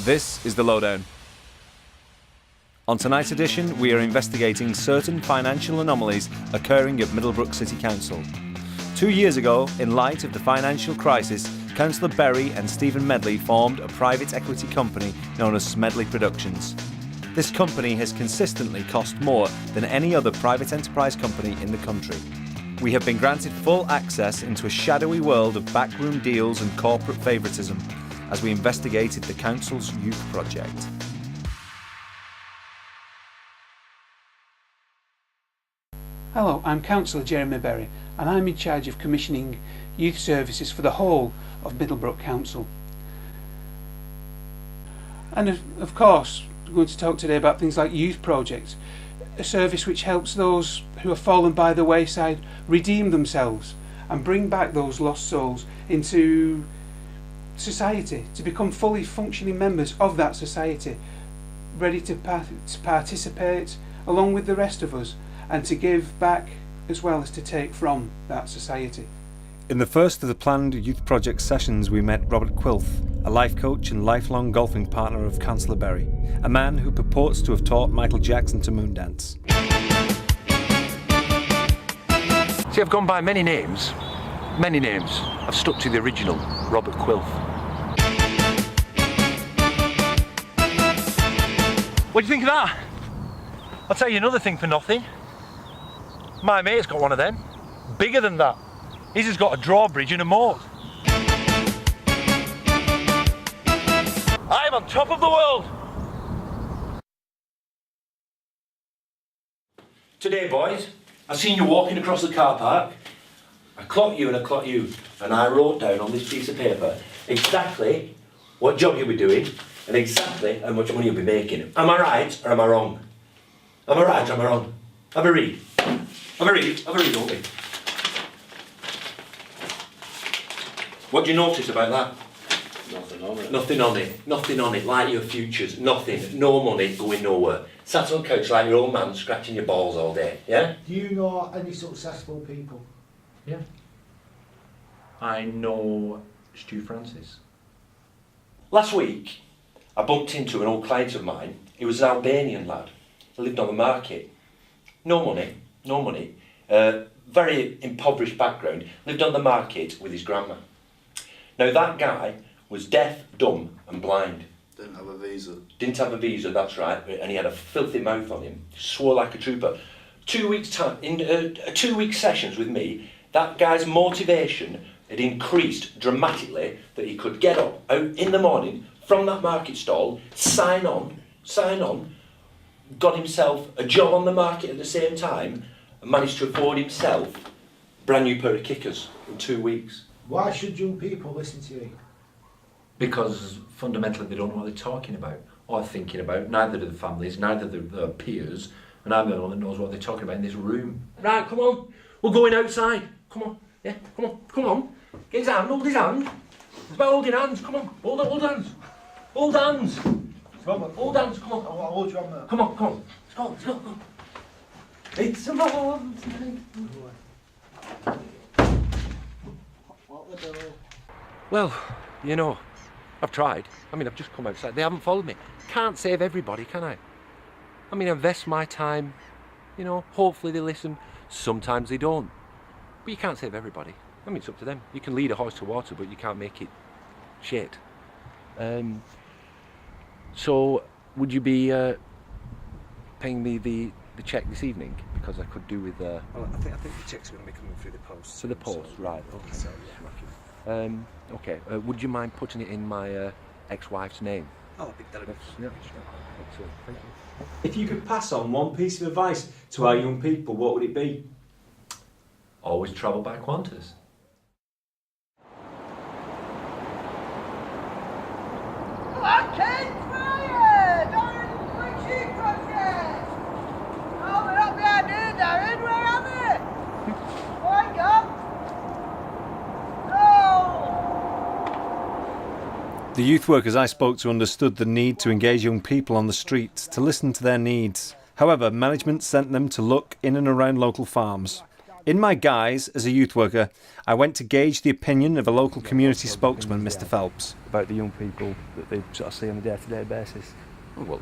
This is the Lowdown. On tonight's edition, we are investigating certain financial anomalies occurring at Middlebrook City Council. 2 years ago, in light of the financial crisis, Councillor Bury and Stephen Medley formed a private equity company known as Smedley Productions. This company has consistently cost more than any other private enterprise company in the country. We have been granted full access into a shadowy world of backroom deals and corporate favouritism as we investigated the council's youth project. Hello, I'm Councillor Jeremy Berry and I'm in charge of commissioning youth services for the whole of Middlebrook Council. And of course, we're going to talk today about things like Youth Project, a service which helps those who have fallen by the wayside redeem themselves and bring back those lost souls into society, to become fully functioning members of that society, ready to participate along with the rest of us and to give back as well as to take from that society. In the first of the planned youth project sessions, we met Robert Quilth, a life coach and lifelong golfing partner of Councillor Bury, a man who purports to have taught Michael Jackson to moondance. See, I've gone by many names. I've stuck to the original, Robert Quilth. What do you think of that? I'll tell you another thing for nothing. My mate's got one of them, bigger than that. He's just got a drawbridge and a moat. I'm on top of the world! Today, boys, I seen you walking across the car park. I clocked you and I clocked you, and I wrote down on this piece of paper exactly what job you'll be doing and exactly how much money you'll be making. Am I right or am I wrong? Am I right or am I wrong? Have a read. Have a read, don't we? What do you notice about that? Nothing on it. Nothing on it, like your futures, nothing, no money, going nowhere. Sat on couch like your old man, scratching your balls all day, yeah? Do you know any successful people? Yeah. I know Stu Francis. Last week, I bumped into an old client of mine. He was an Albanian lad. He lived on the market. No money. Very impoverished background. Lived on the market with his grandma. Now that guy was deaf, dumb and blind. Didn't have a visa, that's right. And he had a filthy mouth on him. Swore like a trooper. 2 weeks time, in 2 week sessions with me, that guy's motivation had increased dramatically, that he could get up out in the morning from that market stall, sign on, got himself a job on the market at the same time, and managed to afford himself a brand new pair of kickers in 2 weeks. Why should young people listen to you? Because fundamentally they don't know what they're talking about or thinking about. Neither do the families, neither do their peers, and I'm the only one that knows what they're talking about in this room. Right, come on, we're going outside. Come on, yeah, come on. Get his hand, hold his hand. It's about holding hands, come on, hold hands. Hold hands. Hold hands, come on. I'll hold you on there. Come on. Let's go. It's a long time. Well, you know, I've tried. I've just come outside. They haven't followed me. Can't save everybody, can I? I invest my time, hopefully they listen. Sometimes they don't. But you can't save everybody. It's up to them. You can lead a horse to water, but you can't make it shit. So, would you be paying me the cheque this evening? Because I could do with... Well, I think the cheques are going to be coming through the post. Through the post, so, right, okay. So, yeah. Okay, would you mind putting it in my ex-wife's name? Oh, that'll be... Yeah, excellent, thank you. If you could pass on one piece of advice to our young people, what would it be? Always travel by Qantas. The youth workers I spoke to understood the need to engage young people on the street, to listen to their needs. However, management sent them to look in and around local farms. In my guise as a youth worker, I went to gauge the opinion of a local community spokesman, Mr. Phelps. About the young people that they sort of see on a day-to-day basis. Oh, well,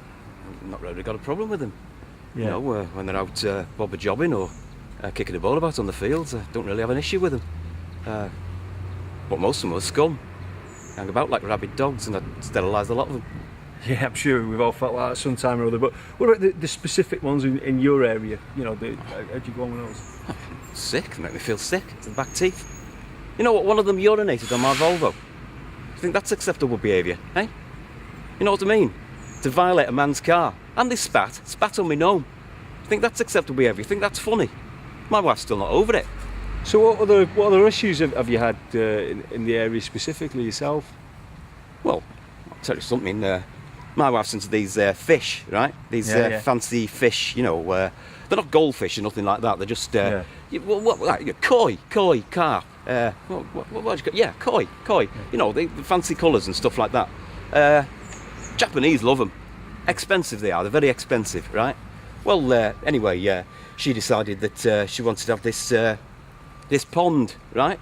I've not really got a problem with them. Yeah. You know, when they're out bobber jobbing or kicking the ball about on the fields, I don't really have an issue with them. But most of them are scum. Hang about like rabid dogs, and I sterilise a lot of them. Yeah, I'm sure we've all felt like that sometime or other. But what about the specific ones in your area? You know, how'd you go on with those? Sick, they make me feel sick to the back teeth. You know what, one of them urinated on my Volvo. I think that's acceptable behaviour, eh? You know what I mean? To violate a man's car. And they spat on me gnome. I think that's acceptable behaviour. I think that's funny. My wife's still not over it. So what other issues have you had in the area specifically yourself? Well, I'll tell you something. My wife's into these fish, right? These fancy fish, you know. They're not goldfish or nothing like that. They're just koi, carp. What do you call? Koi. Yeah. You know, the fancy colours and stuff like that. Japanese love them. Expensive they are. They're very expensive, right? Well, anyway, she decided that she wanted to have this pond, right?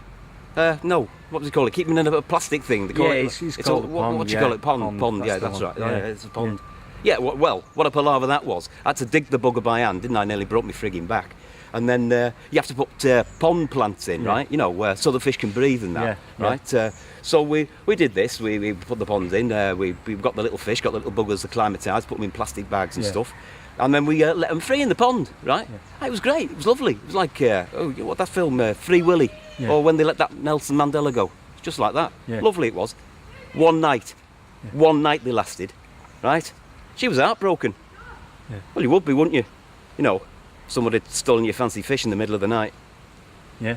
No, what does he call it? Keep them in a plastic thing. They call it's called a pond. What do you call it? Pond. Yeah, that's right. Yeah, It's a pond. Yeah, well, what a palaver that was. I had to dig the bugger by hand, didn't I? Nearly broke my frigging back. And then you have to put pond plants in, right? You know, so the fish can breathe and that, right? So we did this. We put the ponds in. We got the little fish, got the little buggers acclimatised, put them in plastic bags and stuff. And then we let them free in the pond, right? It was great. It was lovely. It was like, what that film, Free Willy, or when they let that Nelson Mandela go. Just like that. Lovely it was. One night they lasted, right? She was heartbroken. Well, you would be, wouldn't you? You know, someone had stolen your fancy fish in the middle of the night. Yeah.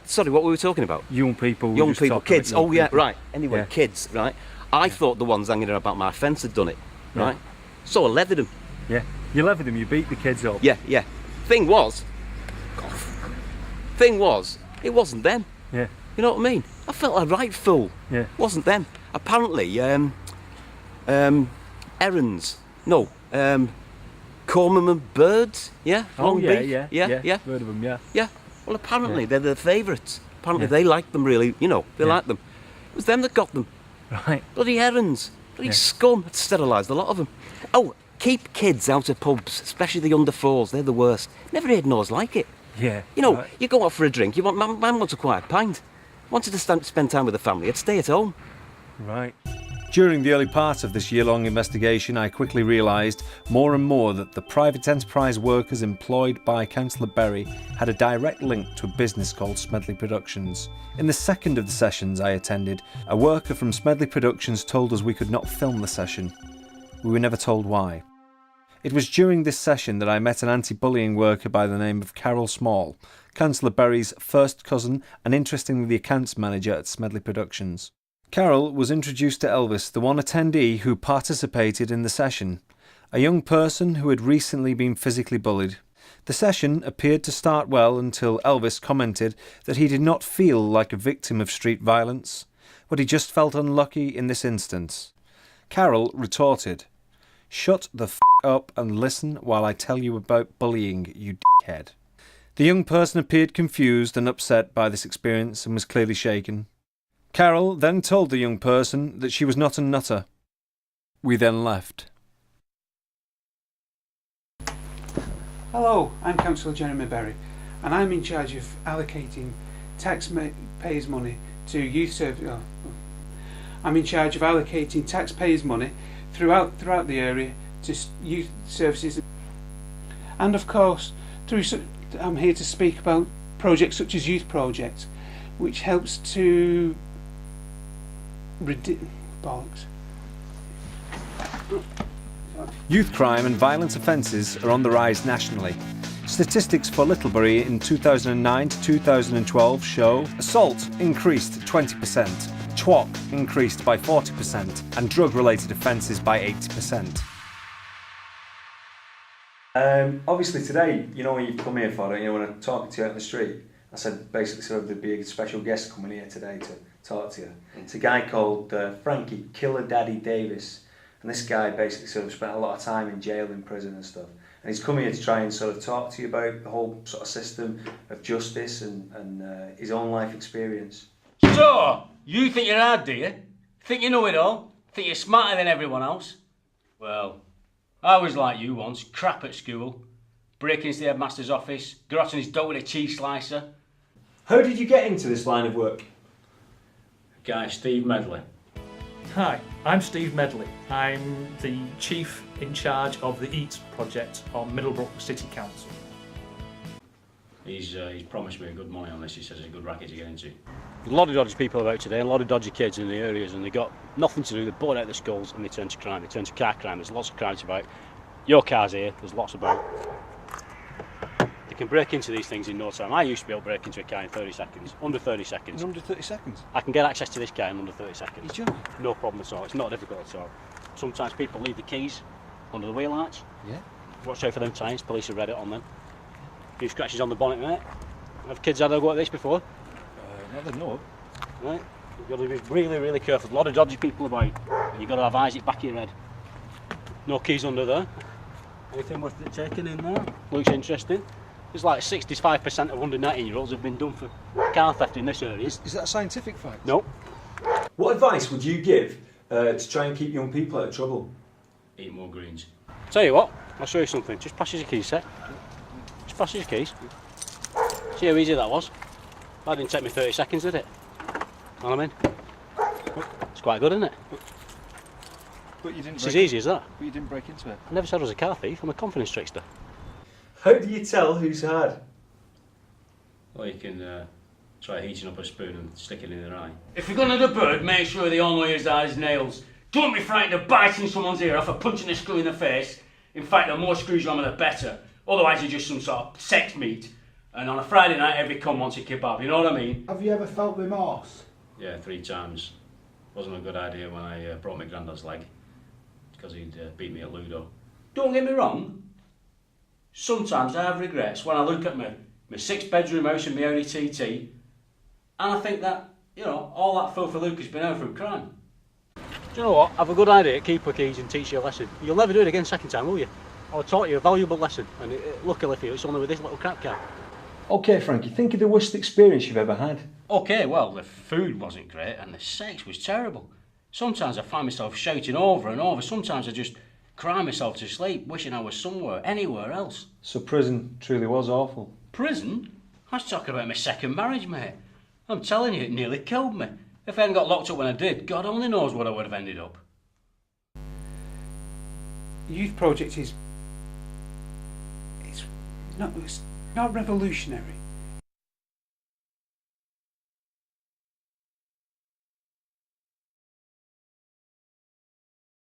Sorry, what were we talking about? Young people, kids. Right. Anyway, kids, right? I thought the ones hanging about my fence had done it, right? So I leathered them. Yeah, you leathered them, you beat the kids up. Yeah. Thing was, it wasn't them. Yeah. You know what I mean? I felt a right fool. Yeah. It wasn't them. Apparently, herons. No, cormorant birds. Yeah. Long beak. Yeah. Heard of them, yeah. Yeah. Well, apparently they're the favourites. Apparently they like them really. You know, they like them. It was them that got them. Right. Bloody herons. Bloody scum. I'd sterilised a lot of them. Oh, keep kids out of pubs, especially the under fours. They're the worst. Never heard noise like it. Yeah. You know, you go out for a drink. You want man wants a quiet pint. Wanted to spend time with the family. I'd stay at home. Right. During the early part of this year-long investigation, I quickly realised more and more that the private enterprise workers employed by Councillor Berry had a direct link to a business called Smedley Productions. In the second of the sessions I attended, a worker from Smedley Productions told us we could not film the session. We were never told why. It was during this session that I met an anti-bullying worker by the name of Carol Small, Councillor Berry's first cousin and interestingly the accounts manager at Smedley Productions. Carol was introduced to Elvis, the one attendee who participated in the session, a young person who had recently been physically bullied. The session appeared to start well until Elvis commented that he did not feel like a victim of street violence, but he just felt unlucky in this instance. Carol retorted, "Shut the f*** up and listen while I tell you about bullying, you dickhead." The young person appeared confused and upset by this experience and was clearly shaken. Carol then told the young person that she was not a nutter. We then left. Hello, I'm Councillor Jeremy Berry, and I'm in charge of allocating taxpayers' money to youth service. I'm in charge of allocating taxpayers' money throughout the area to youth services, and of course, I'm here to speak about projects such as Youth Project, which helps to bollocks. Youth crime and violence offences are on the rise nationally. Statistics for Little Bury in 2009 to 2012 show assault increased 20%, TWOC increased by 40%, and drug-related offences by 80%. Obviously today, you know, when you've come here for it, you know, when I'm talking to you out in the street, I said basically so there'd be a special guest coming here today to talk to you. It's a guy called Frankie Killer Daddy Davis, and this guy basically sort of spent a lot of time in jail, in prison and stuff. And he's come here to try and sort of talk to you about the whole sort of system of justice and his own life experience. So, you think you're hard, do you? Think you know it all? Think you're smarter than everyone else? Well, I was like you once, crap at school, breaking into the headmaster's office, garrotting his dough with a cheese slicer. How did you get into this line of work? Guy Steve Medley. Hi, I'm Steve Medley. I'm the Chief in charge of the EAT project on Middlebrook City Council. He's promised me good money on this. He says it's a good racket to get into. There's a lot of dodgy people about today, and a lot of dodgy kids in the areas, and they've got nothing to do. They're bored out of the schools and they turn to crime. They turn to car crime. There's lots of crimes about. Your car's here, there's lots about. They can break into these things in no time. I used to be able to break into a car in 30 seconds, under 30 seconds. In under 30 seconds? I can get access to this car in under 30 seconds. You're joking? No problem at all. It's not difficult at all. Sometimes people leave the keys under the wheel arch. Yeah. Watch out for them tyres. Police have read it on them. A few scratches on the bonnet, mate. Have kids had a go at this before? Not that I know of. Right. You've got to be really, really careful. A lot of dodgy people about, and you've got to have eyes at the back of your head. No keys under there. Anything worth taking in there? Looks interesting. There's like 65% of under 19-year-olds have been done for car theft in this area. Is that a scientific fact? No. What advice would you give to try and keep young people out of trouble? Eat more greens. Tell you what, I'll show you something. Just pass us your keys, sir. Just pass us your keys. See how easy that was? That didn't take me 30 seconds, did it? Know what I mean? It's quite good, isn't it? But you didn't. It's as easy as that. But you didn't break into it. I never said I was a car thief. I'm a confidence trickster. How do you tell who's hard? Or you can try heating up a spoon and stick it in their eye. If you're going to do bird, make sure they all know your eyes nails. Don't be frightened of biting someone's ear off or punching a screw in the face. In fact, the more screws you on, the better. Otherwise, you're just some sort of sex meat. And on a Friday night, every cum wants a kebab. You know what I mean? Have you ever felt remorse? Yeah, 3 times. Wasn't a good idea when I broke my granddad's leg. Because he'd beat me at Ludo. Don't get me wrong. Sometimes I have regrets when I look at my 6-bedroom house and my Audi TT, and I think that, you know, all that filthy Luke has been over through crime. Do you know what? Have a good idea, keep her keys and teach you a lesson. You'll never do it again second time, will you? I taught you a valuable lesson, and luckily for you, it's only with this little crap car. Okay, Frankie, think of the worst experience you've ever had. Okay, well, the food wasn't great and the sex was terrible. Sometimes I find myself shouting over and over. Sometimes I just cry myself to sleep, wishing I was somewhere, anywhere else. So prison truly was awful. Prison? I was talking about my second marriage, mate. I'm telling you, it nearly killed me. If I hadn't got locked up when I did, God only knows what I would have ended up. Youth Project is... It's not revolutionary.